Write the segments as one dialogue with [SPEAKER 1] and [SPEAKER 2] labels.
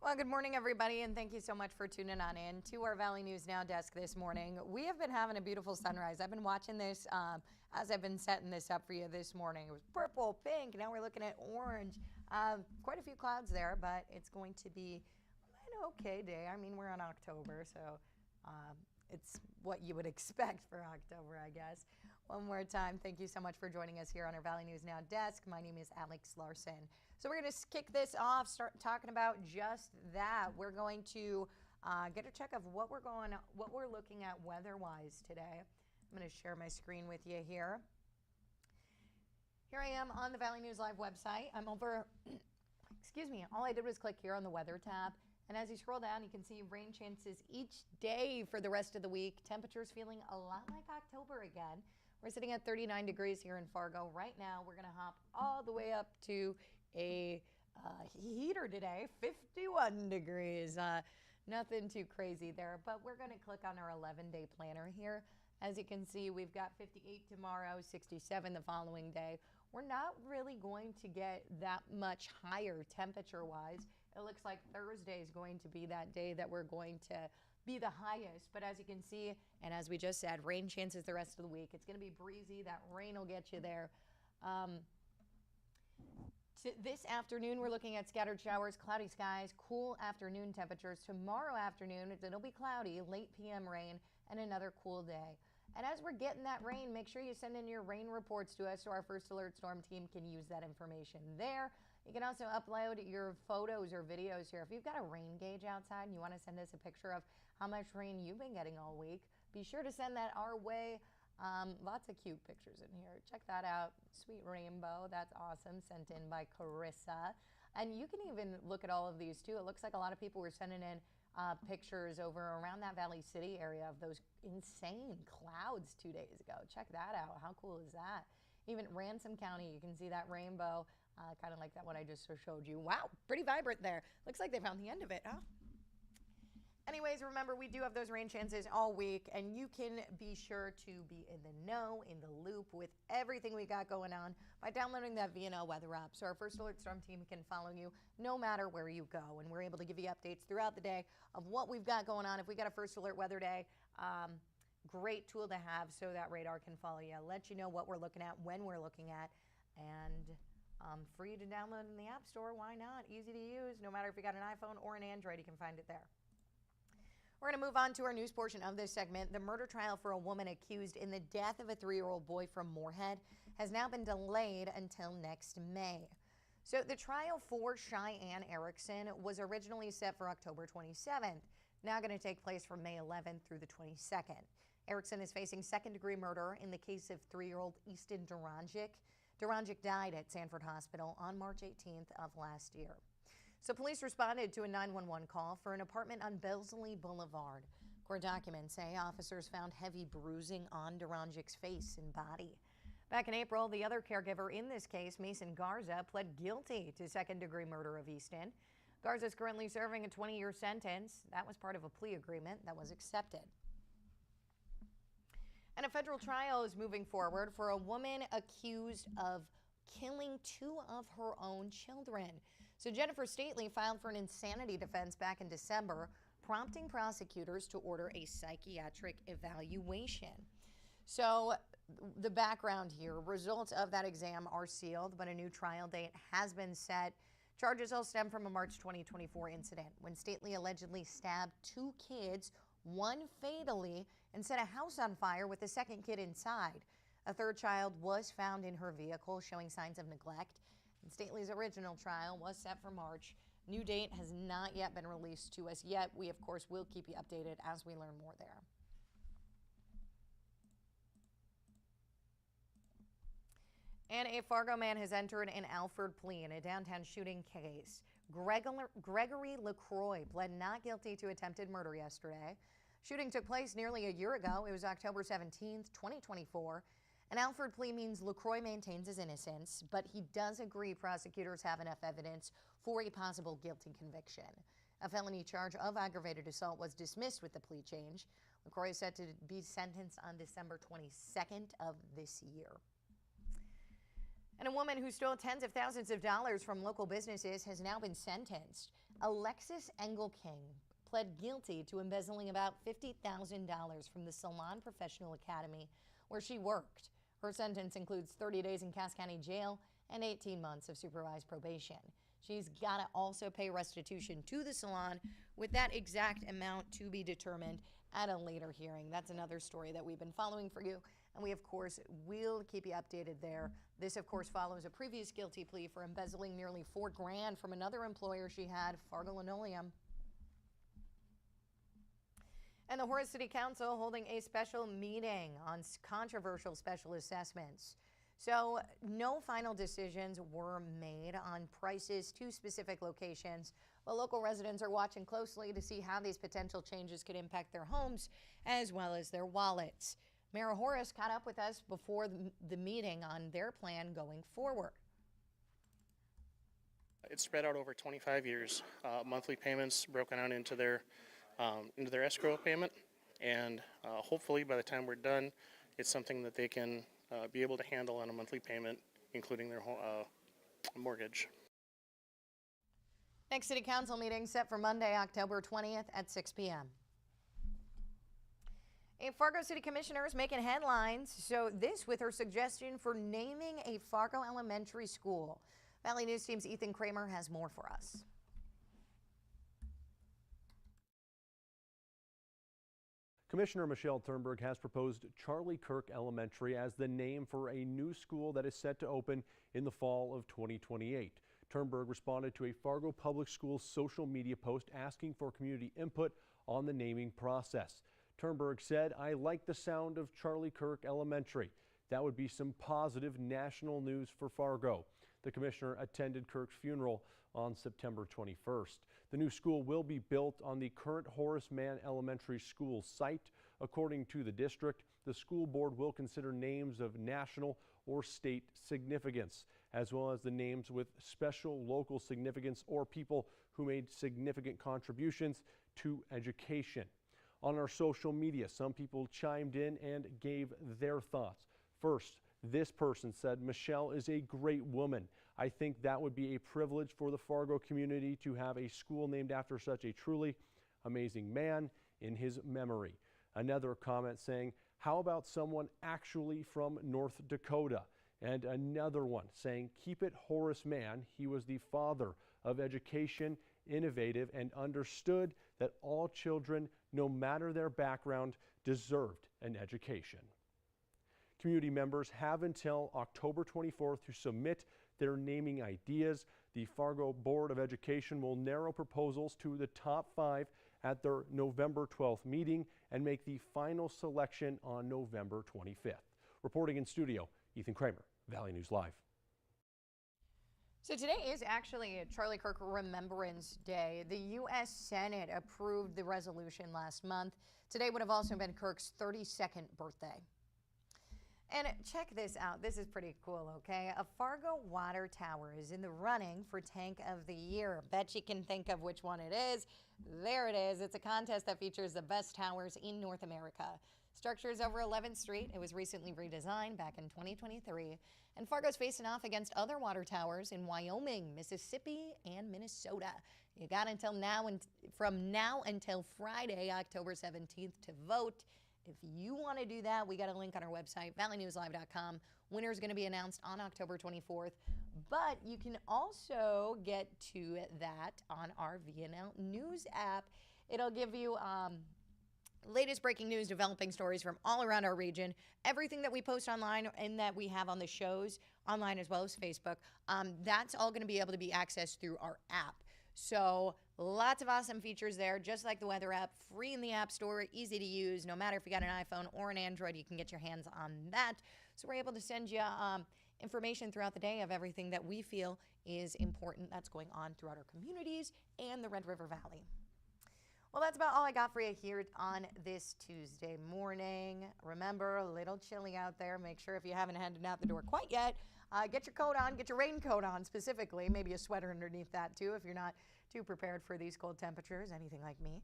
[SPEAKER 1] Well, good morning, everybody, and thank you so much for tuning on in to our Valley News Now desk this morning. We have been having a beautiful sunrise. I've been watching this as I've been setting this up for you this morning. It was purple, pink, now we're looking at orange. Quite a few clouds there, but it's going to be an okay day. I mean, we're in October, so it's what you would expect for October, I guess. One more time, thank you so much for joining us here on our Valley News Now desk. My name is Alex Larson. So we're going to kick this off, start talking about just that. We're going to get a check of what we're looking at weather-wise today. I'm going to share my screen with you here. Here I am on the Valley News Live website. I'm over, excuse me, all I did was click here on the weather tab. And as you scroll down, you can see rain chances each day for the rest of the week. Temperatures feeling a lot like October again. We're sitting at 39 degrees here in Fargo. Right now, we're going to hop all the way up to a heater today, 51 degrees. Nothing too crazy there, but we're going to click on our 11-day planner here. As you can see, we've got 58 tomorrow, 67 the following day. We're not really going to get that much higher temperature-wise. It looks like Thursday is going to be that day that we're going to be the highest. But as you can see, and as we just said, rain chances the rest of the week. It's going to be breezy. That rain will get you there. This afternoon, we're looking at scattered showers, cloudy skies, cool afternoon temperatures. Tomorrow afternoon, it'll be cloudy, late p.m. rain, and another cool day. And as we're getting that rain, make sure you send in your rain reports to us so our First Alert Storm team can use that information there. You can also upload your photos or videos here. If you've got a rain gauge outside and you want to send us a picture of how much rain you've been getting all week, be sure to send that our way. Lots of cute pictures in here. Check that out. Sweet rainbow. That's awesome. Sent in by Carissa. And you can even look at all of these too. It looks like a lot of people were sending in pictures over around that Valley City area of those insane clouds 2 days ago. Check that out. How cool is that? Even Ransom County, you can see that rainbow, kind of like that one I just showed you. Wow, pretty vibrant there. Looks like they found the end of it, huh? Anyways, remember, we do have those rain chances all week, and you can be sure to be in the know, in the loop with everything we got going on by downloading that VNN weather app. So our First Alert Storm team can follow you no matter where you go, and we're able to give you updates throughout the day of what we've got going on. If we got a First Alert weather day, great tool to have so that radar can follow you, let you know what we're looking at, when we're looking at, and free to download in the App Store. Why not? Easy to use. No matter if you got an iPhone or an Android, you can find it there. We're going to move on to our news portion of this segment. The murder trial for a woman accused in the death of a 3-year-old boy from Moorhead has now been delayed until next May. So the trial for Cheyenne Erickson was originally set for October 27th, now going to take place from May 11th through the 22nd. Erickson is facing second-degree murder in the case of 3-year-old Easton Duranjic. Duranjic died at Sanford Hospital on March 18th of last year. So police responded to a 911 call for an apartment on Belsley Boulevard. Court documents say officers found heavy bruising on Duranjic's face and body. Back in April, the other caregiver in this case, Mason Garza, pled guilty to second-degree murder of Easton. Garza is currently serving a 20-year sentence. That was part of a plea agreement that was accepted. And a federal trial is moving forward for a woman accused of killing 2 of her own children. So Jennifer Stately filed for an insanity defense back in December, prompting prosecutors to order a psychiatric evaluation. So the background here, results of that exam are sealed, but a new trial date has been set. Charges all stem from a March 2024 incident when Stately allegedly stabbed 2 kids, one fatally, and set a house on fire with the second kid inside. A third child was found in her vehicle showing signs of neglect. And Stately's original trial was set for March. New date has not yet been released to us yet. We, of course, will keep you updated as we learn more there. And a Fargo man has entered an Alford plea in a downtown shooting case. Gregory LaCroix pled not guilty to attempted murder yesterday. Shooting took place nearly a year ago. It was October 17th, 2024. An Alford plea means LaCroix maintains his innocence, but he does agree prosecutors have enough evidence for a possible guilty conviction. A felony charge of aggravated assault was dismissed with the plea change. LaCroix is set to be sentenced on December 22nd of this year. And a woman who stole tens of thousands of dollars from local businesses has now been sentenced. Alexis Engelking pled guilty to embezzling about $50,000 from the Salon Professional Academy where she worked. Her sentence includes 30 days in Cass County Jail and 18 months of supervised probation. She's got to also pay restitution to the salon, with that exact amount to be determined at a later hearing. That's another story that we've been following for you, and we, of course, will keep you updated there. This, of course, follows a previous guilty plea for embezzling nearly $4 grand from another employer she had, Fargo Linoleum. And the Horace City Council holding a special meeting on controversial special assessments. So no final decisions were made on prices to specific locations, but local residents are watching closely to see how these potential changes could impact their homes as well as their wallets. Mayor Horace caught up with us before the meeting on their plan going forward.
[SPEAKER 2] It's spread out over 25 years, monthly payments broken out into their escrow payment, and hopefully by the time we're done, it's something that they can be able to handle on a monthly payment, including their mortgage.
[SPEAKER 1] Next City Council meeting set for Monday, October 20th at 6 p.m. A Fargo City Commissioner is making headlines, so this with her suggestion for naming a Fargo elementary school. Valley News Team's Ethan Kramer has more for us.
[SPEAKER 3] Commissioner Michelle Turnberg has proposed Charlie Kirk Elementary as the name for a new school that is set to open in the fall of 2028. Turnberg responded to a Fargo Public Schools social media post asking for community input on the naming process. Turnberg said, "I like the sound of Charlie Kirk Elementary. That would be some positive national news for Fargo." The commissioner attended Kirk's funeral on September 21st. The new school will be built on the current Horace Mann Elementary School site. According to the district, the school board will consider names of national or state significance, as well as the names with special local significance or people who made significant contributions to education. On our social media, some people chimed in and gave their thoughts. First, this person said, "Michelle is a great woman. I think that would be a privilege for the Fargo community to have a school named after such a truly amazing man in his memory." Another comment saying, "How about someone actually from North Dakota?" And another one saying, "Keep it Horace Mann. He was the father of education, innovative, and understood that all children, no matter their background, deserved an education." Community members have until October 24th to submit their naming ideas. The Fargo Board of Education will narrow proposals to the top 5 at their November 12th meeting and make the final selection on November 25th. Reporting in studio, Ethan Kramer, Valley News Live.
[SPEAKER 1] So today is actually Charlie Kirk Remembrance Day. The U.S. Senate approved the resolution last month. Today would have also been Kirk's 32nd birthday. And check this out. This is pretty cool, okay? A Fargo water tower is in the running for Tank of the Year. Bet you can think of which one it is. There it is. It's a contest that features the best towers in North America. Structure is over 11th Street. It was recently redesigned back in 2023. And Fargo's facing off against other water towers in Wyoming, Mississippi, and Minnesota. You got until from now until Friday, October 17th to vote. If you want to do that, we got a link on our website, valleynewslive.com. Winner is going to be announced on October 24th, but you can also get to that on our VNN News app. It'll give you latest breaking news, developing stories from all around our region, everything that we post online and that we have on the shows online as well as Facebook. That's all going to be able to be accessed through our app. So lots of awesome features there, just like the weather app, free in the App Store, easy to use. No matter if you got an iPhone or an Android, you can get your hands on that. So we're able to send you information throughout the day of everything that we feel is important that's going on throughout our communities and the Red River Valley. Well, that's about all I got for you here on this Tuesday morning. Remember, a little chilly out there. Make sure if you haven't headed out the door quite yet, get your coat on, get your raincoat on specifically, maybe a sweater underneath that too if you're not too prepared for these cold temperatures, anything like me.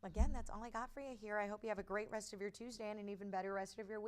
[SPEAKER 1] Again, that's all I got for you here. I hope you have a great rest of your Tuesday and an even better rest of your week.